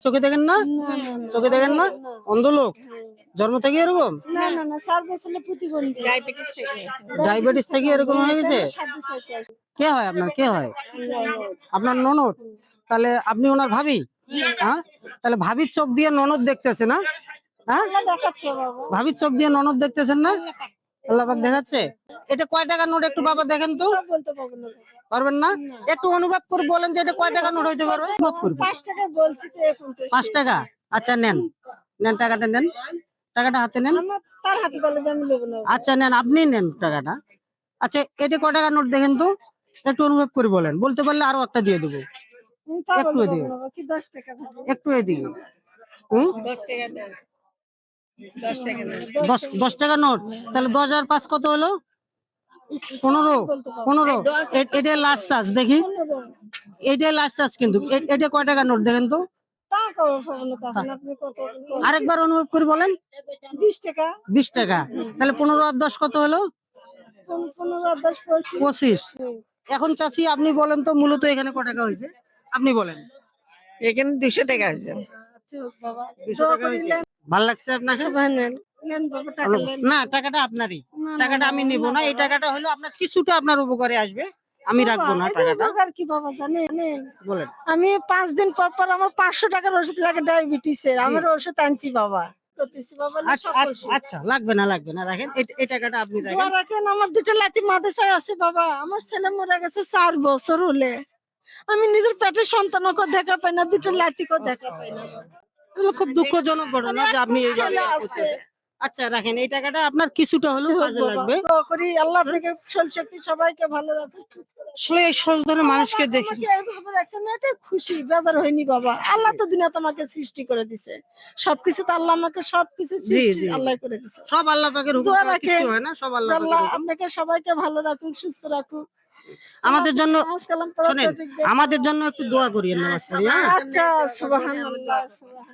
চোখে দেখেন না? না না না চোখে দেখেন না? না। অন্ধ লোক? জন্ম থেকে এরকম? না না না 4 বছরের প্রতিবন্ধী ডায়াবেটিস থেকে এরকম হয়ে গেছে? সাহায্য চাইতে আসি। কে হয় আপনার? কে হয়? ননদ। আপনার ননদ? তাহলে আপনি ওনার ভাবি? হ্যাঁ? তাহলে ভাবির চোখ দিয়ে ননদ দেখতেছে না? হ্যাঁ? আল্লাহ দেখাচ্ছে বাবা। ভাবির চোখ দিয়ে ননদ দেখতেছেন না? আল্লাহ পাক দেখাচ্ছে। এটা কয় টাকার নোট একটু বাবা দেখেন তো? সব বলতে পারবো না বাবা। পারবেন না? একটু অনুভব করে বলেন যে এটা কয় টাকার নোট হইতে পারবে? অনুভব করবেন। 5 টাকা বলছি তো এখন তো 5 টাকা? আচ্ছা নেন। নেন টাকাটা নেন। টাকাটা হাতে নেন। আমার তার হাতে বলে যে আমি নেব না। আচ্ছা নেন, আপনি নেন টাকাটা। আচ্ছা এটা কয় টাকার নোট দেখেন তো? একটু অনুভব করে বলেন। বলতে পারলে আরো একটা দিয়ে দেবো। তা একটু বলতে এদিকে। পারবো না বাবা, কি 10 টাকা ভাবো। একটু এদিকে। হুম? 10 টাকা দেন। 10 টাকা নেন। 10 টাকা নোট। তাহলে 10 আর 5 কত হলো? 15। 15। এটা লাস্ট চার্জ দেখি। এটাই লাস্ট চার্জ কিন্তু। এটা কয় টাকার নোট দেখেন তো? তা কবে পাবো না তখন আপনি কত আরেকবার অনুভব করে বলেন। 20 টাকা 20 টাকা। তাহলে 15 আর 10 কত হলো? 15 আর 10 25 25। এখন চাচি আপনি বলেন তো মূলত এখানে কয় টাকা হয়েছে? আপনি বলেন। এখানে 200 টাকা আছে। আচ্ছা বাবা 200 দোয়া টাকা হয়েছে। করিলেন ভালো লাগছে আপনাকে? সুবহানাল্লাহ নেন বাবা টাকা নেন না টাকাটা আপনারই। না, না, টাকাটা না, আমি না, নিব না, না। এই বাবা। টাকাটা হলো আপনার কিছুটা আপনার উপকারে আসবে। আমি বাবা, রাখবো না এই যে টাকাটা। উপকার কি বাবা জানেন বলেন। আমি 5 দিন পর পর আমার 500 টাকার ওষুধ লাগে ডায়াবেটিসের আমার ওষুধ আনছি বাবা করতেছি বাবা না আচ্ছা সব আচ্ছা ওষুধ আচ্ছা লাগবে না রাখেন। এই টাকাটা আপনি দোয়া রাখেন। রাখেন আমার দুটো লাতি মাদ্রাসায় আছে বাবা আমার ছেলে মরে গেছে 4 বছর হলে আমি নিজের পেটে সন্তানকে দেখা পাই না দুটো লাতিকে দেখা পাই না বাবা। এগুলো খুব দুঃখজনক ঘটনা যে আপনি এইভাবে ছেলে আছে করতেছেন। আচ্ছা রাখেন এই টাকাটা আপনার কিছুটা হলেও হোক কাজে বাবা লাগবে। দোয়া করি আল্লাহ থেকে শরীর শক্তি সবাইকে ভালো রাখুন আসলে এই সহজ ধরনের মানুষকে দেখি। আমাকে এইভাবে রাখছে আমি এত খুশি বেজার হইনি বাবা আল্লাহ তো দুনিয়া তোমাকে সৃষ্টি করে দিছে সবকিছু তো আল্লাহ আমাকে সবকিছু জি সৃষ্টি জি আল্লাহ করে দিছে সব আল্লাহ পাকের হুকুম দোয়া ছাড়া রাখেন কিছু হয় না। সব আল্লাহ পাকের আল্লাহ হুকুম। আপনাকে সবাইকে ভালো রাখুক সুস্থ রাখুক আমাদের জন্য নামাজ কালাম পড়ার শোনেন, তৌফিক দেন। আমাদের জন্য একটু দোয়া করিয়েন নামাজ পড়ি, হ্যাঁ? আচ্ছা সুবহানাল্লাহ সুবহান